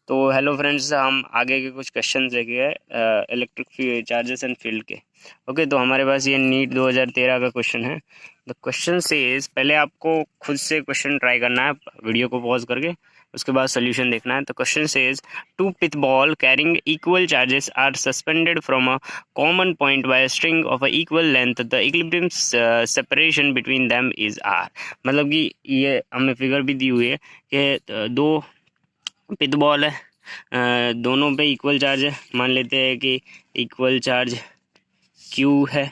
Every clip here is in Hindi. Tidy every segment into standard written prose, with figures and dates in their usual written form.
तो हेलो फ्रेंड्स, हम आगे के कुछ क्वेश्चन देखे हैं इलेक्ट्रिक चार्जेस एंड फील्ड के। ओके, तो हमारे पास ये नीट 2013 का क्वेश्चन है। द क्वेश्चन सेज, पहले आपको खुद से क्वेश्चन ट्राई करना है वीडियो को पॉज करके, उसके बाद सोल्यूशन देखना है। तो question says, two pith ball carrying equal charges are suspended from a common point by string of a equal length, the equilibrium separation between them is r. मतलब कि ये हमें फिगर भी दी हुई है कि दो पिथ बॉल है, दोनों पे इक्वल चार्ज है। मान लेते हैं कि इक्वल चार्ज Q है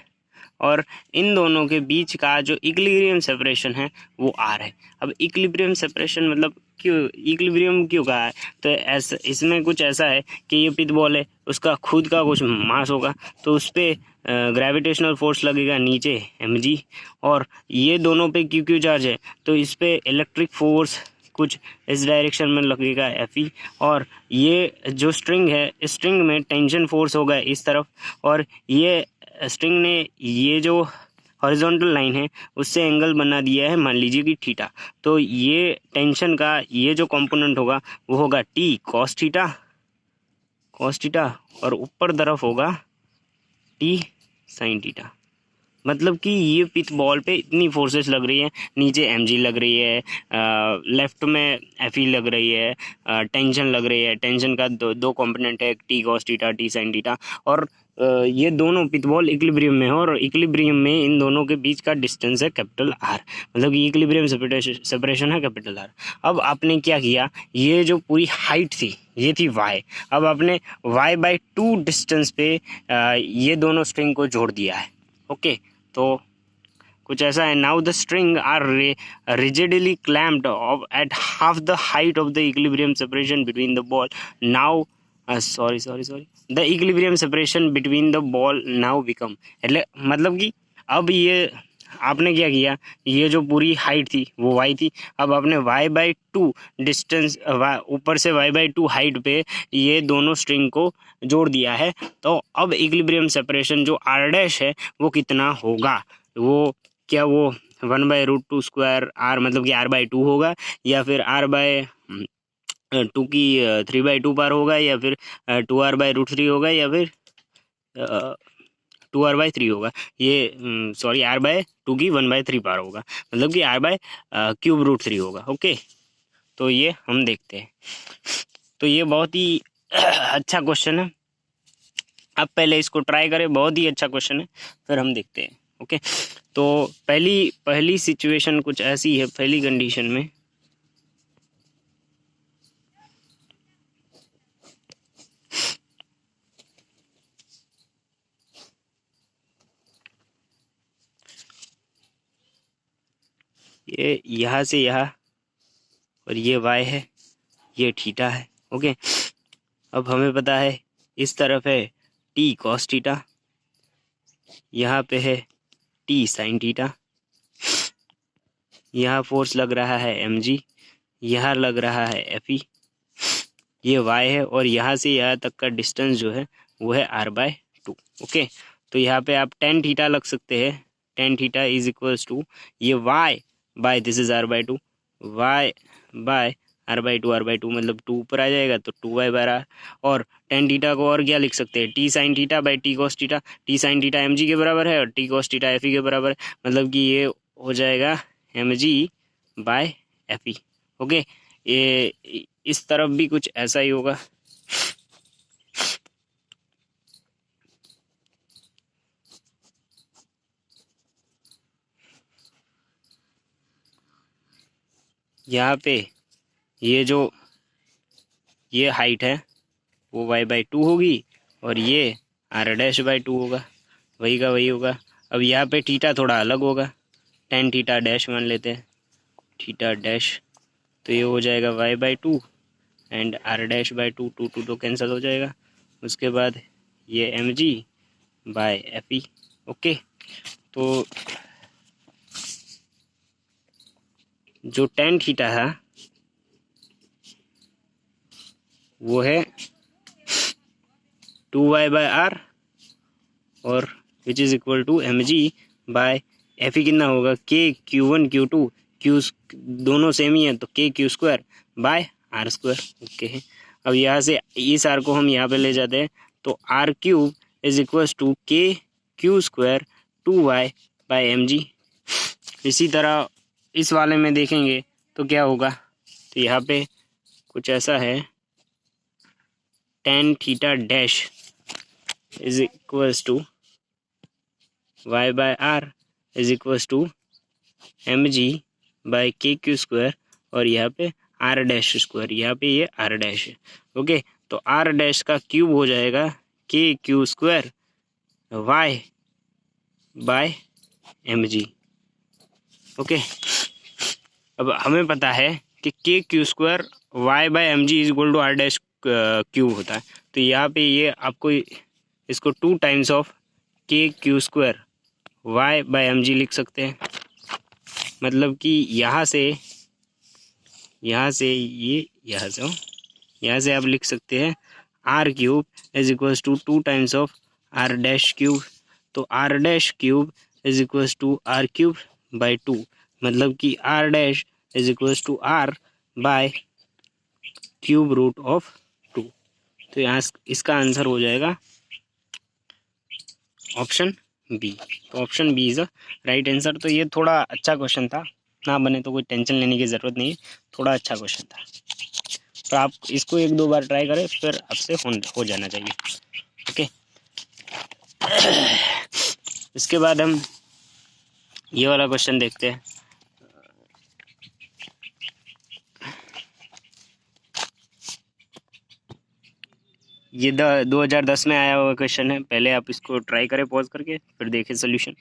और इन दोनों के बीच का जो इक्विलिब्रियम सेपरेशन है वो R है। अब इक्विलिब्रियम सेपरेशन मतलब क्यों इक्विलिब्रियम क्यों कहा है, तो ऐसा इसमें कुछ ऐसा है कि ये पिथ बॉल है, उसका खुद का कुछ मास होगा, तो उस पर ग्रेविटेशनल फोर्स लगेगा नीचे mg, और ये दोनों पे Q चार्ज है तो इस पे इलेक्ट्रिक फोर्स कुछ इस डायरेक्शन में लगेगा Fe, और ये जो स्ट्रिंग है, इस स्ट्रिंग में टेंशन फोर्स होगा इस तरफ, और ये स्ट्रिंग ने ये जो हॉरिजॉन्टल लाइन है उससे एंगल बना दिया है, मान लीजिए कि थीटा। तो ये टेंशन का ये जो कंपोनेंट होगा वो होगा T cos थीटा, और ऊपर तरफ होगा T sin थीटा। मतलब कि ये पिथ बॉल पे इतनी फोर्सेस लग रही है, नीचे mg लग रही है, लेफ्ट में Fe लग रही है, टेंशन लग रही है। टेंशन का दो कंपोनेंट है, T cos theta, T sin theta, और ये दोनों पिथ बॉल इक्विलिब्रियम में है, और इक्विलिब्रियम में इन दोनों के बीच का डिस्टेंस है कैपिटल R। मतलब कि इक्विलिब्रियम सेपरेशन है कैपिटल R। अब आपने क्या किया, ये जो पूरी हाइट थी ये थी y, अब आपने y/2 डिस्टेंस पे ये दोनों स्ट्रिंग को जोड़ दिया है। ओके, तो कुछ ऐसा है। Now the string are rigidly clamped off at half the height of the equilibrium separation between the ball now sorry the equilibrium separation between the ball now become, એટલે मतलब कि अब ये आपने क्या किया, ये जो पूरी हाइट थी वो y थी, अब आपने y/2 डिस्टेंस ऊपर से y/2 हाइट पे ये दोनों स्ट्रिंग को जोड़ दिया है। तो अब इक्विलिब्रियम सेपरेशन जो r डैश है वो कितना होगा, वो क्या वो 1/√2 स्क्वायर r, मतलब कि r/2 होगा, या फिर r/2 की 3/2 पार होगा, या फिर 2r/√3 होगा, या फिर 2r/3 होगा। ये सॉरी r/2 की 1/3 पार होगा, मतलब कि r/√3 होगा। ओके, तो ये हम देखते हैं। तो ये बहुत ही अच्छा क्वेश्चन है, आप पहले इसको ट्राई करें, बहुत ही अच्छा क्वेश्चन है, फिर हम देखते हैं। ओके, तो पहली सिचुएशन कुछ ऐसी है, पहली कंडीशन में ये यहाँ से यहाँ, और ये y है, ये थीटा है। ओके, अब हमें पता है इस तरफ है T cos थीटा, यहाँ पे है T sin थीटा, यहाँ फोर्स लग रहा है mg, यहाँ लग रहा है Fe, ये y है, और यहाँ से यहाँ तक का डिस्टेंस जो है वो है r/2। ओके, तो यहाँ पे आप tan थीटा लग सकते हैं, tan theta is equals to ये y by this is r/2, y by r/2 मतलब 2 ऊपर आ जाएगा तो 2y/r, और tan थीटा को और क्या लिख सकते हैं, T sin theta by T cos theta. T sin theta mg के बराबर है और T cos थीटा Fe के बराबर है, मतलब कि ये हो जाएगा mg बाय Fe। ओके, ये इस तरफ भी कुछ ऐसा ही होगा। यहाँ पे ये हाइट है वो y/2 होगी, और ये r'/2 होगा, वही का वही होगा। अब यहाँ पे थीटा थोड़ा अलग होगा, tan थीटा डैश मान लेते हैं, थीटा डैश, तो ये हो जाएगा y/2 एंड r'/2, 2 तो कैंसिल हो जाएगा। उसके बाद ये mg बाय Fe। ओके, तो जो tan थीटा है वो है 2y/r, और which is equal to mg by Fe कितना होगा, k q1 q2 q दोनों सेम ही है तो k q² bye r²। Okay, अब यहाँ से इस आर को हम यहाँ पे ले जाते हैं, तो R cube is equals to K Q square 2y by M G. इसी तरह इस वाले में देखेंगे तो क्या होगा, तो यहाँ पे कुछ ऐसा है, tan theta dash is equals to y by r is equals to m g by k Q square, और यहाँ पे आर डैश स्क्वायर, यहाँ पे ये आर डैश है। ओके, तो आर डैश का क्यूब हो जाएगा k Q square y by M g. Okay, अब हमें पता है कि k Q square y by M g is equal to r dash cube होता है, तो यहाँ पे ये आपको इसको 2 times of k Q square y by M g लिख सकते हैं। मतलब कि यहाँ से आप लिख सकते हैं R cube is equals to 2 times of R dash cube, तो are dash cube is equals to R cube by 2, मतलब कि R dash is equals to R by cube root of 2। तो यहाँ इसका आंसर हो जाएगा ऑप्शन बी। तो option B is a right answer. तो ये थोड़ा अच्छा क्वेश्चन था, ना बने तो कोई टेंशन लेने की ज़रूरत नहीं है, थोड़ा अच्छा क्वेश्चन था। तो आप इसको 1-2 बार ट्राई करें, फिर आपसे हो जाना चाहिए। ओके, इसके बाद हम ये वाला क्वेश्चन देखते हैं। ये 2010 में आया हुआ क्वेश्चन है, पहले आप इसको ट्राई करें पॉज करके, फिर देखें सोल्यूशन।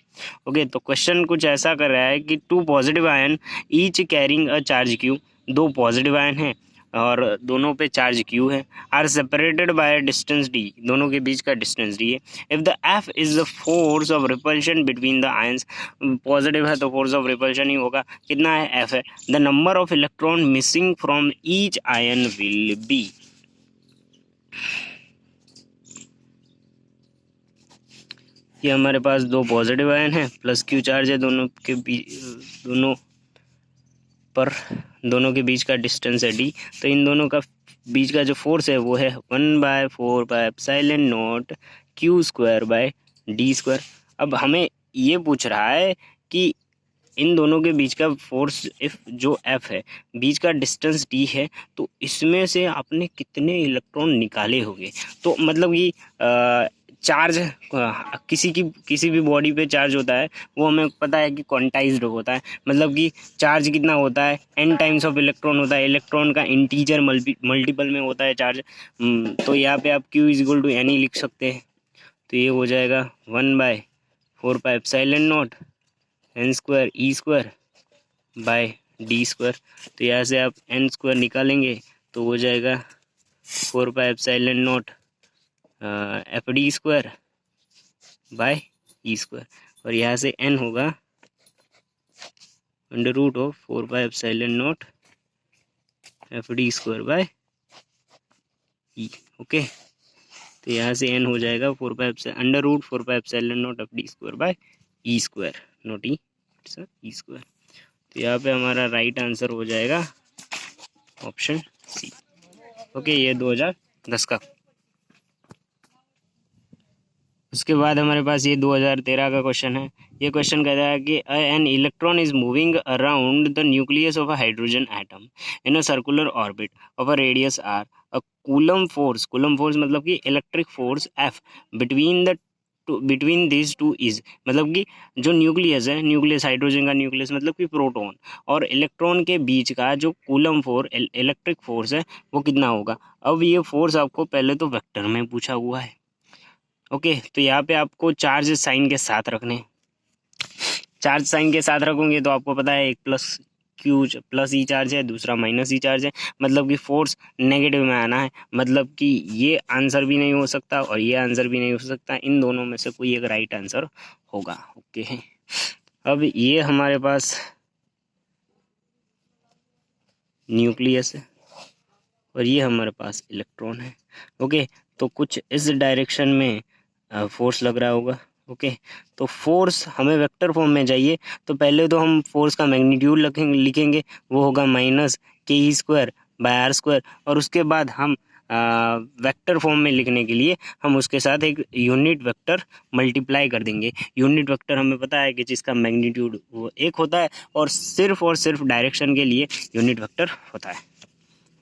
ओके, तो क्वेश्चन कुछ ऐसा कर रहा है कि 2 positive ion each carrying a charge q, 2 positive ion हैं और दोनों पे चार्ज क्यू है, are separated by distance d, दोनों के बीच का डिस्टेंस डी है। If the f is the force of repulsion between the ions, positive है तो फोर्स ऑफ रिपल्शन ही होगा, कितना है, एफ है। The number of electron missing from each ion will be. ये हमारे पास 2 पॉजिटिव आयन है प्लस क्यू चार्ज है, दोनों के बीच का डिस्टेंस है डी, तो इन दोनों का बीच का जो फोर्स है वो है 1/4πε0 Q square by D square. अब हमें ये पूछ रहा है कि इन दोनों के बीच का फोर्स जो एफ है, बीच का डिस्टेंस डी है, तो इसमें से आपने कितने इलेक्ट्रॉन निकाले होंगे। तो मतलब कि चार्ज किसी भी बॉडी पे चार्ज होता है, वो हमें पता है कि क्वांटाइज्ड होता है, मतलब कि चार्ज कितना होता है, n टाइम्स ऑफ इलेक्ट्रॉन होता है, इलेक्ट्रॉन का इंटीजर मल्टीपल में होता है चार्ज। तो यहाँ पे आप q is equal to N ही लिख सकते हैं, तो ये हो जाएगा 1/4πε0 N square E square by D square. तो यहाँ से आप एन स्क्वायर निकालेंगे तो हो जाएगा 4πε0 F D square by E square, और यहाँ से एन होगा √4πε0 F D square by E. Okay, तो यहाँ से एन हो जाएगा √4πε0 F D square by E square, not E square. तो यहाँ पे हमारा राइट आंसर हो जाएगा ऑप्शन सी। ओके, ये 2010 का। उसके बाद हमारे पास ये 2013 का क्वेश्चन है। ये क्वेश्चन कहता है कि an electron is moving around the nucleus of a hydrogen atom in a circular orbit of a radius r, a coulomb force मतलब कि electric force f between this two is, मतलब कि जो न्यूक्लियस है, न्यूक्लियस हाइड्रोजन का न्यूक्लियस मतलब कि प्रोटॉन, और इलेक्ट्रॉन के बीच का जो कूलम फोर्स इलेक्ट्रिक फोर्स है वो कितना होगा। अब ये फोर्स आपको पहले तो वेक्टर में पूछा हुआ है। ओके, तो यहाँ पे आपको चार्ज साइन के साथ रखने, चार्ज साइन के साथ रखोगे तो आपको पता है एक प्लस ई चार्ज है, दूसरा माइनस ई चार्ज है, मतलब कि फोर्स नेगेटिव में आना है, मतलब कि ये आंसर भी नहीं हो सकता और ये आंसर भी नहीं हो सकता, इन दोनों में से कोई एक राइट आंसर होगा। ओके, अब ये हमारे पास न्यूक्लियस है और ये हमारे पास इलेक्ट्रॉन है। ओके, तो कुछ इस डायरेक्शन में फोर्स लग रहा होगा। ओके, तो फोर्स हमें वेक्टर फॉर्म में चाहिए, तो पहले तो हम फोर्स का मैग्नीट्यूड लिखेंगे, वो होगा -ke² बाय r², और उसके बाद हम वेक्टर फॉर्म में लिखने के लिए हम उसके साथ एक यूनिट वेक्टर मल्टीप्लाई कर देंगे। यूनिट वेक्टर हमें पता है कि जिसका मैग्नीट्यूड वो 1 होता है और सिर्फ डायरेक्शन के लिए यूनिट वेक्टर होता है।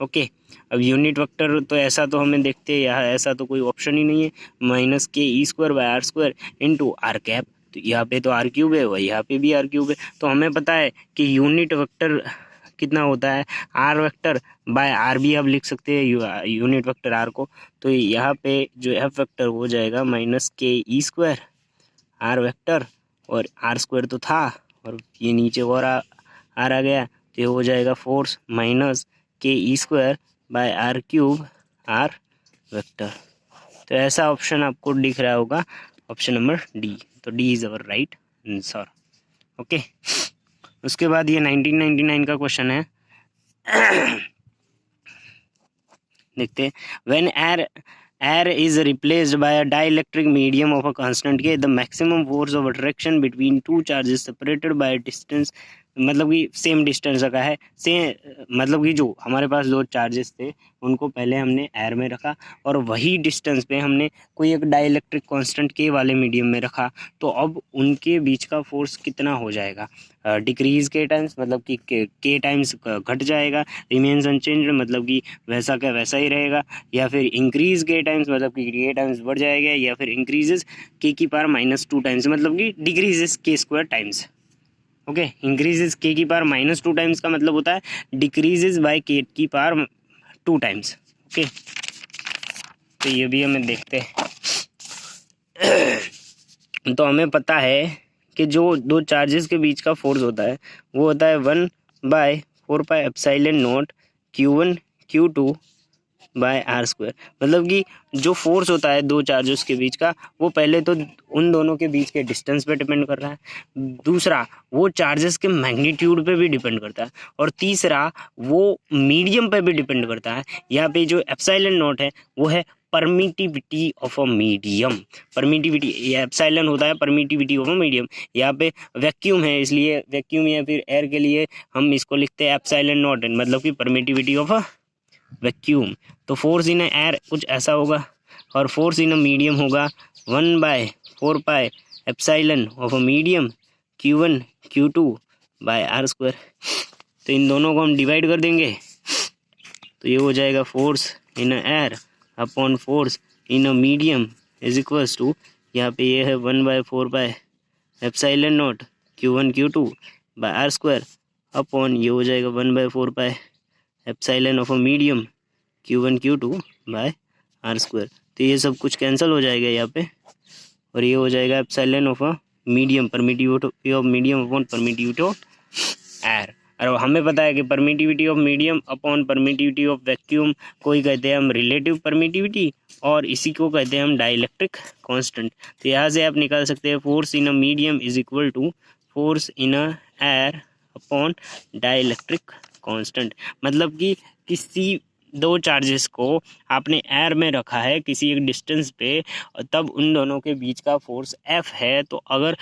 ओके, अब यूनिट वेक्टर तो ऐसा तो हमें देखते हैं, यहाँ ऐसा तो कोई ऑप्शन ही नहीं है, -ke² इंटू आर कैप। तो यहाँ पे तो आर क्यूब है, वही यहाँ पे भी आर क्यूब है। तो हमें पता है कि यूनिट वेक्टर कितना होता है, आर वेक्टर बाय आर भी आप लिख सकते हैं यूनिट वेक्टर आर को। तो यहाँ पे जो एफ वेक्टर हो जाएगा -ke² आर वेक्टर, और आर स्क्वायर तो था और ये नीचे और आर आ गया, तो ये हो जाएगा force -ke² by r cube r vector. तो ऐसा ऑप्शन आपको दिख रहा होगा, ऑप्शन नंबर डी। तो d is our right answer. Okay, उसके बाद ये 1999 का क्वेश्चन है। देखते हैं, when air is replaced by a dielectric medium of a constant K, the maximum force of attraction between two charges separated by a distance, मतलब कि सेम डिस्टेंस का है, मतलब कि जो हमारे पास दो चार्जेस थे उनको पहले हमने एयर में रखा और वही डिस्टेंस पे हमने कोई एक डाइलेक्ट्रिक कांस्टेंट के वाले मीडियम में रखा, तो अब उनके बीच का फोर्स कितना हो जाएगा, डिक्रीज के टाइम्स, मतलब कि के टाइम्स घट जाएगा, रिमेन्स अनचेंज्ड मतलब कि वैसा का वैसा ही रहेगा, या फिर इंक्रीज के टाइम्स मतलब कि के टाइम्स बढ़ जाएगा, या फिर इंक्रीजेस के⁻² टाइम्स मतलब कि decreases K times. Okay, increases K times का मतलब होता है decreases by K times. Okay, तो ये भी हमें देखते हैं। तो हमें पता है कि जो दो चार्जेस के बीच का फोर्स होता है वो होता है 1/4πε0 Q1 Q2 by R square. मतलब कि जो फोर्स होता है दो चार्जेस के बीच का वो पहले तो उन दोनों के बीच के डिस्टेंस पे डिपेंड कर रहा है, दूसरा वो चार्जेस के मैग्नीट्यूड पे भी डिपेंड करता है, और तीसरा वो मीडियम पे भी डिपेंड करता है। यहाँ पे जो एप्सिलॉन नॉट है वो है permittivity of a medium. Permittivity, ये एप्सिलॉन होता है परमिटिविटी ऑफ अ मीडियम। यहाँ पे वैक्यूम है, इसलिए वैक्यूम या फिर एयर के लिए हम इसको लिखते हैं एप्सिलॉन नॉट, मतलब कि परमिटिविटी ऑफ अ वैक्यूम। तो फोर्स इन एयर कुछ ऐसा होगा, और फोर्स इन मीडियम होगा 1/4πε of a medium Q1 Q2 by R square. तो इन दोनों को हम डिवाइड कर देंगे, तो ये हो जाएगा force in air upon force in medium is equals to, यहाँ पे ये है 1/4πε0 Q1 Q2 by R square upon ये हो जाएगा 1/4πε of a medium Q1 Q2 by R square. तो ये सब कुछ कैंसिल हो जाएगा यहाँ पे, और ये हो जाएगा epsilon of a medium, permittivity of medium upon permittivity of air. और हमें पता है कि permittivity of medium upon permittivity of vacuum को ही कहते हैं हम रिलेटिव परमिटिविटी, और इसी को कहते हैं हम डाइलेक्ट्रिक कांस्टेंट। तो यहाँ से आप निकाल सकते हैं force in a medium is equal to force in a air upon dielectric constant. मतलब कि किसी दो चार्जेस को आपने एयर में रखा है किसी एक डिस्टेंस पे, तब उन दोनों के बीच का फोर्स F है। तो अगर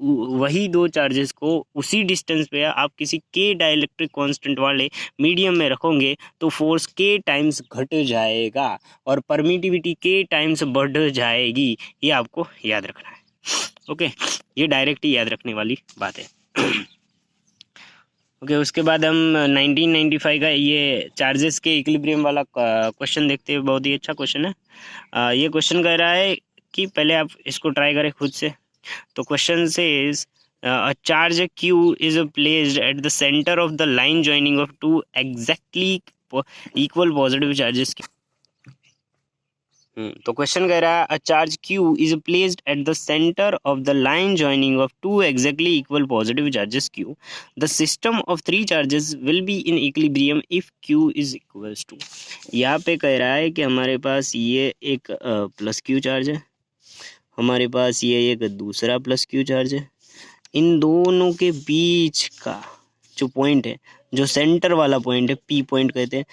वही दो चार्जेस को उसी डिस्टेंस पे आप किसी के डाइलेक्ट्रिक कांस्टेंट वाले मीडियम में रखोगे तो फोर्स के टाइम्स घट जाएगा और परमिटिविटी के टाइम्स बढ़ जाएगी। ये आपको याद रखना है। ओके, ये डायरेक्ट ही याद रखने वाली बात है। ओके, उसके बाद हम 1995 का ये चार्जेस के इक्विलिब्रियम वाला क्वेश्चन देखते हैं। बहुत ही अच्छा क्वेश्चन है। ये क्वेश्चन कह रहा है कि पहले आप इसको ट्राई करें खुद से। तो क्वेश्चन से is a charge Q is placed at the center of the line joining of two exactly equal positive charges. तो क्वेश्चन कह रहा है a charge Q is placed at the center of the line joining of two exactly equal positive charges Q. The system of three charges will be in equilibrium if Q is equals to. यहाँ पे कह रहा है कि हमारे पास ये एक प्लस Q चार्ज है, हमारे पास ये एक दूसरा प्लस Q चार्ज है। इन दोनों के बीच का जो पॉइंट है, जो सेंटर वाला पॉइंट है, P पॉइंट कहते हैं,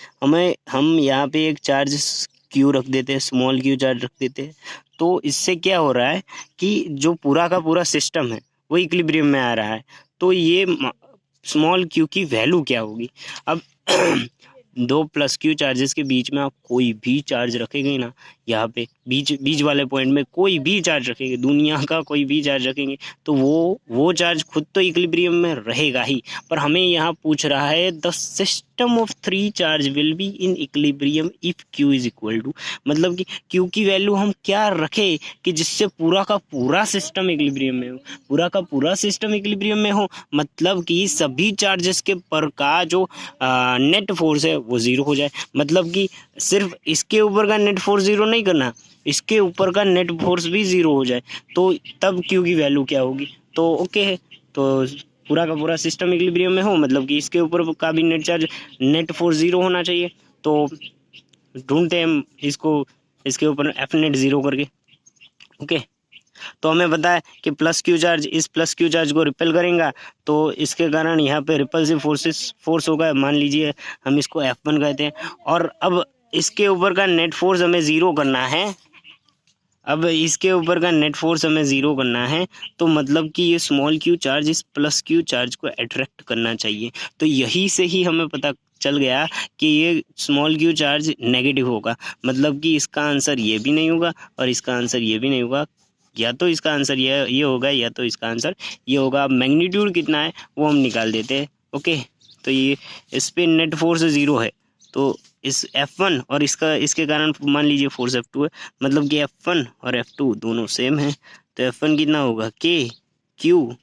हम यहाँ पे एक चार्ज Q रख देते हैं, स्मॉल Q चार्ज रख देते हैं। तो इससे क्या हो रहा है कि जो पूरा का पूरा सिस्टम है वो इक्विलिब्रियम में आ रहा है। तो ये स्मॉल Q की वैल्यू क्या होगी? अब दो प्लस क्यू चार्जेस के बीच में आप कोई भी चार्ज रखेंगे ना, यहाँ पे बीच वाले पॉइंट में कोई भी चार्ज रखेंगे, दुनिया का कोई भी चार्ज रखेंगे, तो वो चार्ज खुद तो इक्विलिब्रियम में रहेगा ही, पर हमें यहाँ पूछ रहा है the system of 3 charge will be in equilibrium if q is equal to, मतलब कि क्यू की वैल्यू हम क्या रखें कि जिससे पूरा का पूरा सिस्टम इक्विलिब्रियम में हो, पूरा का पूरा सिस्टम इक्विलिब्रियम में हो, मतलब कि सभी चार्जेस के पर का जो नेट फोर्स है वो ज़ीरो हो जाए, मतलब कि सिर्फ इसके ऊपर का नेट फोर्स ज़ीरो नहीं करना, इसके ऊपर का नेट फोर्स भी ज़ीरो हो जाए, तो तब क्यू की वैल्यू क्या होगी, तो ओके है, तो पूरा का पूरा सिस्टम इक्विलिब्रियम में हो, मतलब कि इसके ऊपर का भी नेट फोर्स ज़ीरो होना चाहिए, तो ढूंढते हैं इसको इसके ऊपर एफ नेट ज़ीरो करके। ओके, तो हमें पता है कि प्लस क्यू चार्ज इस प्लस क्यू चार्ज को रिपेल करेगा, तो इसके कारण यहाँ पे रिपल्सिव फोर्स होगा, मान लीजिए हम इसको F1 कहते हैं, और अब इसके ऊपर का नेट फोर्स हमें ज़ीरो करना है, अब इसके ऊपर का नेट फोर्स हमें ज़ीरो करना है, तो मतलब कि ये स्मॉल क्यू चार्ज इस प्लस क्यू चार्ज को अट्रैक्ट करना चाहिए, तो यही से ही हमें पता चल गया कि ये स्मॉल क्यू चार्ज नेगेटिव होगा, मतलब कि इसका आंसर ये भी नहीं होगा और इसका आंसर ये भी नहीं होगा, या तो इसका आंसर ये होगा या तो इसका आंसर ये होगा। मैग्नीट्यूड कितना है वो हम निकाल देते हैं। ओके, तो ये इस पे नेट फोर्स ज़ीरो है, तो इस F1 और इसके कारण मान लीजिए फोर्स F2 है, मतलब कि F1 और F2 दोनों सेम है, तो F1 कितना होगा Q,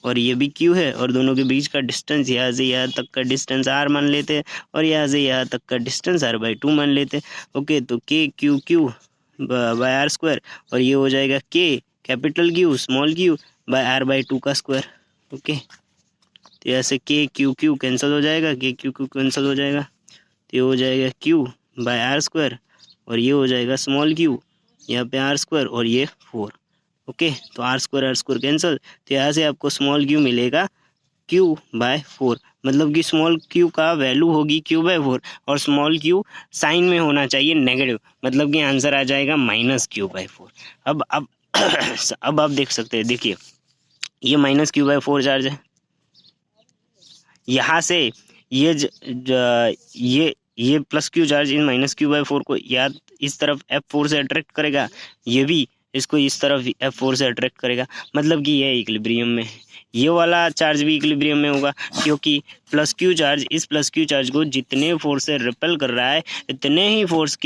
और ये भी Q है, और दोनों के बीच का डिस्टेंस यहाँ से यहाँ तक का डिस्टेंस R मान लेते हैं, और यहाँ से यहाँ तक का डिस्टेंस R/2 मान लेते हैं। ओके, तो Q बाय R स्क्वायर, और ये हो जाएगा capital Q small q by R/2 का स्क्वायर। ओके, तो यहाँ से Q कैंसिल हो जाएगा, Q कैंसिल हो जाएगा, तो ये हो जाएगा Q बाय R स्क्वायर, और ये हो जाएगा स्मॉल q, यहाँ पे R स्क्वायर और ये 4। ओके, तो R स्क्वायर कैंसिल, तो यहाँ से आपको स्मॉल q मिलेगा Q/4, मतलब कि स्मॉल q का वैल्यू होगी Q/4, और स्मॉल q साइन में होना चाहिए नेगेटिव, मतलब कि आंसर आ जाएगा -Q/4। अब अब आप देख सकते हैं, देखिए ये -Q/4 चार्ज है, यहाँ से ये plus Q charge in -Q/4 को या इस तरफ F4 से अट्रैक्ट करेगा, ये भी इसको इस तरफ F4 से अट्रैक्ट करेगा, मतलब कि ये इक्विलिब्रियम में है, ये वाला चार्ज भी इक्विलिब्रियम में होगा, क्योंकि प्लस क्यू चार्ज इस प्लस क्यू चार्ज को जितने फोर्स से रिपेल कर रहा है, इतने ही फोर्स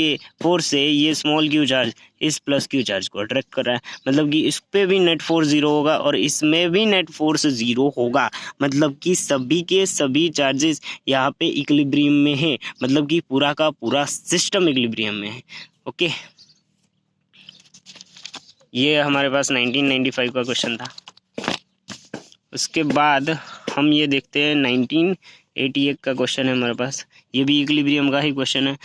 से ये स्मॉल क्यू चार्ज इस प्लस क्यू चार्ज को अट्रैक्ट कर रहा है, मतलब कि इस पे भी नेट फोर्स ज़ीरो होगा और इसमें भी नेट फोर्स ज़ीरो होगा, मतलब कि सभी के सभी चार्जेस यहाँ पे इक्विलिब्रियम में है, मतलब कि पूरा का पूरा सिस्टम इक्विलिब्रियम में है। ओके, ये हमारे पास 1995 का क्वेश्चन था। उसके बाद हम ये देखते हैं 1988 का क्वेश्चन है हमारे पास, ये भी इक्विलिब्रियम का ही क्वेश्चन है।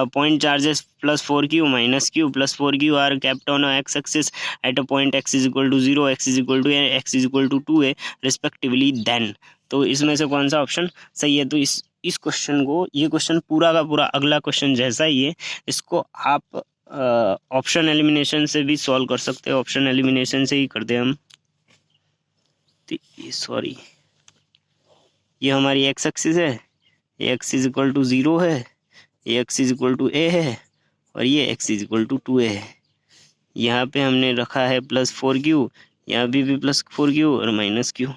Point charges +4q -q +4q are kept on x axis at a point x = 0, x = 2a respectively, then, तो इसमें से कौन सा ऑप्शन सही है? तो इस क्वेश्चन को, ये क्वेश्चन पूरा का पूरा अगला क्वेश्चन जैसा ही है, इसको आप ऑप्शन एलिमिनेशन से भी सॉल्व कर सकते हैं, ऑप्शन एलिमिनेशन से ही करते हैं हम। सॉरी, ये हमारी एक्स एक्सिस है, ये x = 0 है, ये x = a है, और ये x = 2a है। यहाँ पे हमने रखा है +4q, यहाँ भी +4q और -q।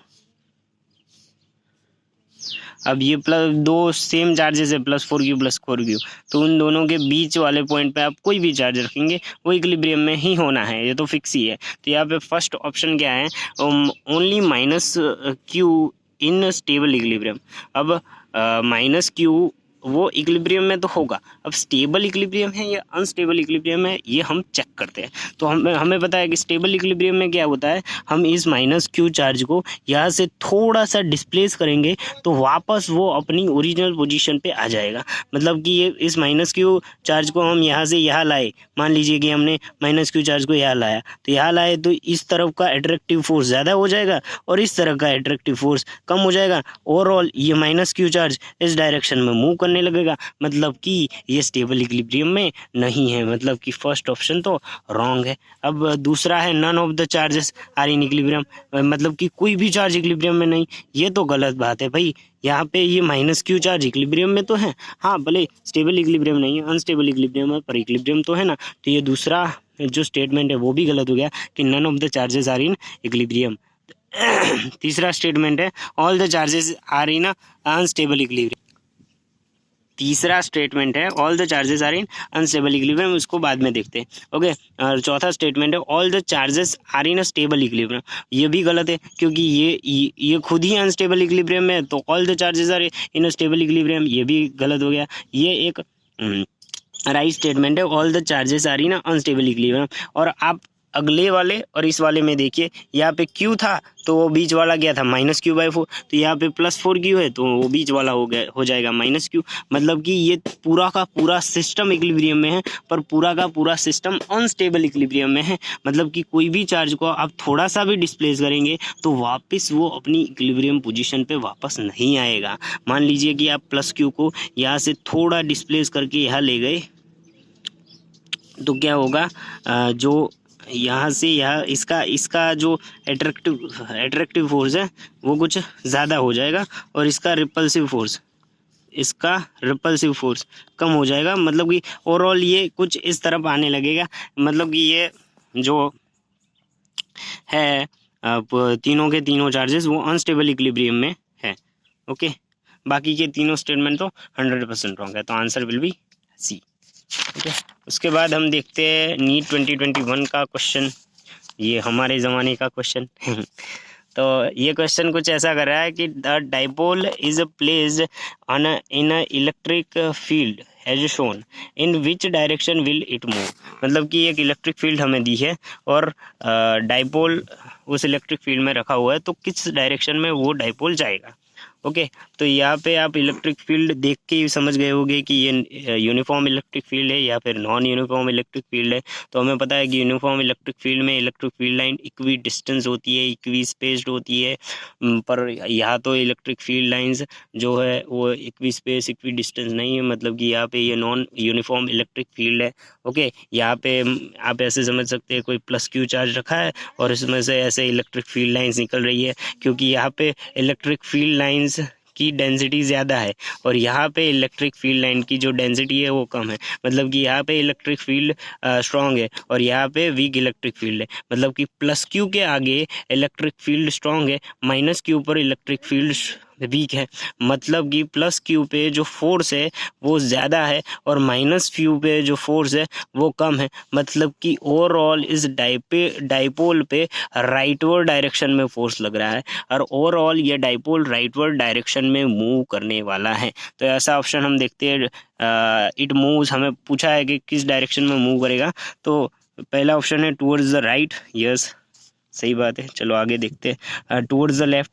अब ये दो सेम चार्जेस है +4q, तो उन दोनों के बीच वाले पॉइंट पे आप कोई भी चार्ज रखेंगे वो इक्विलिब्रियम में ही होना है, ये तो फिक्स ही है। तो यहाँ पे फर्स्ट ऑप्शन क्या है? Only -q in stable equilibrium. अब -q वो इक्विलिब्रियम में तो होगा, अब स्टेबल इक्विलिब्रियम है या अनस्टेबल इक्विलिब्रियम है ये हम चेक करते हैं। तो हमें पता है कि स्टेबल इक्विलिब्रियम में क्या होता है, हम इस -q चार्ज को यहाँ से थोड़ा सा डिस्प्लेस करेंगे तो वापस वो अपनी ओरिजिनल पोजीशन पे आ जाएगा, मतलब कि ये इस -q चार्ज को हम यहाँ से यहाँ लाए, मान लीजिए कि हमने -q चार्ज को यहाँ लाया, तो यहाँ लाए तो इस तरफ का एट्रैक्टिव फोर्स ज़्यादा हो जाएगा और इस तरफ का एट्रैक्टिव फोर्स कम हो जाएगा, ओवरऑल ये -q चार्ज इस डायरेक्शन में मूव करने लगेगा, मतलब कि ये स्टेबल इक्विलिब्रियम में नहीं है, मतलब कि फर्स्ट ऑप्शन तो रॉन्ग है। अब दूसरा है none of the charges are in equilibrium, मतलब कि कोई भी चार्ज इक्विलिब्रियम में नहीं, ये तो गलत बात है भाई, यहाँ पे ये माइनस क्यू चार्ज इक्विलिब्रियम में तो है, हाँ भले स्टेबल इक्विलिब्रियम नहीं है, अनस्टेबल इक्विलिब्रियम है, पर इक्विलिब्रियम तो है ना। तो ये दूसरा जो स्टेटमेंट है वो भी गलत हो गया कि none of the charges are in equilibrium. तीसरा स्टेटमेंट है all the charges are in unstable equilibrium. तीसरा स्टेटमेंट है all the charges are in unstable equilibrium, उसको बाद में देखते हैं। ओके, और चौथा स्टेटमेंट है all the charges are in a stable equilibrium. ये भी गलत है क्योंकि ये खुद ही अनस्टेबल इक्विलिब्रियम में है, तो all the charges are in a stable equilibrium, ये भी गलत हो गया। ये एक राइट स्टेटमेंट है all the charges are in unstable equilibrium. और आप अगले वाले और इस वाले में देखिए, यहाँ पे क्यू था तो वो बीच वाला गया था -q/4, तो यहाँ पे +4q है तो वो बीच वाला हो जाएगा -q। मतलब कि ये पूरा का पूरा सिस्टम इक्विलिब्रियम में है, पर पूरा का पूरा सिस्टम अनस्टेबल इक्विलिब्रियम में है। मतलब कि कोई भी चार्ज को आप थोड़ा सा भी डिस्प्लेस करेंगे तो वापस वो अपनी इक्विलिब्रियम पोजीशन पे वापस नहीं आएगा। मान लीजिए कि आप +q को यहाँ से थोड़ा डिस्प्लेस करके यहाँ ले गए, तो क्या होगा, जो यहाँ से यहाँ इसका जो एट्रैक्टिव फोर्स है वो कुछ ज़्यादा हो जाएगा, और इसका रिपल्सिव फोर्स कम हो जाएगा। मतलब कि ओवरऑल ये कुछ इस तरफ आने लगेगा। मतलब कि ये जो है तीनों के तीनों चार्जेस वो अनस्टेबल इक्विलिब्रियम में है। ओके, बाकी के तीनों स्टेटमेंट तो 100% रॉन्ग है, तो answer will be c. Okay, उसके बाद हम देखते हैं नीट 2021 का क्वेश्चन, ये हमारे ज़माने का क्वेश्चन। तो ये क्वेश्चन कुछ ऐसा कर रहा है कि the dipole is placed on in a electric field as shown, in which direction will it move. मतलब कि एक इलेक्ट्रिक फील्ड हमें दी है और डाइपोल उस इलेक्ट्रिक फील्ड में रखा हुआ है, तो किस डायरेक्शन में वो डाइपोल जाएगा। ओके, तो यहाँ पे आप इलेक्ट्रिक फील्ड देख के ही समझ गए होंगे कि ये यूनिफॉर्म इलेक्ट्रिक फील्ड है या फिर नॉन यूनिफॉर्म इलेक्ट्रिक फील्ड है। तो हमें पता है कि यूनिफॉर्म इलेक्ट्रिक फील्ड में electric field line equi distance होती है, इक्वी स्पेस्ड होती है, पर यहाँ तो इलेक्ट्रिक फील्ड लाइंस जो है वो इक्वी स्पेस इक्वी डिस्टेंस नहीं है। मतलब कि यहाँ पे ये नॉन यूनिफॉर्म इलेक्ट्रिक फील्ड है। ओके, यहाँ पे आप ऐसे समझ सकते हैं कोई +q चार्ज रखा है और इसमें से ऐसे इलेक्ट्रिक फील्ड लाइंस निकल रही है, क्योंकि यहाँ पे इलेक्ट्रिक फील्ड लाइंस की डेंसिटी ज़्यादा है और यहाँ पे इलेक्ट्रिक फील्ड लाइन की जो डेंसिटी है वो कम है। मतलब कि यहाँ पे इलेक्ट्रिक फील्ड स्ट्रॉन्ग है और यहाँ पे वीक इलेक्ट्रिक फील्ड है। मतलब कि +q के आगे इलेक्ट्रिक फील्ड स्ट्रॉन्ग है, -q पर इलेक्ट्रिक फील्ड वीक है। मतलब कि +q पे जो फोर्स है वो ज़्यादा है और -q पे जो फोर्स है वो कम है। मतलब कि ओवरऑल इस डाइपोल पे राइटवर्ड डायरेक्शन में फोर्स लग रहा है और ओवरऑल ये डाइपोल राइटवर्ड डायरेक्शन में मूव करने वाला है। तो ऐसा ऑप्शन हम देखते हैं, इट मूव्स, हमें पूछा है कि किस डायरेक्शन में मूव करेगा, तो पहला ऑप्शन है टुवर्ड्स द राइट। यस, सही बात है। चलो आगे देखते हैं, टुवर्ड्स द लेफ्ट,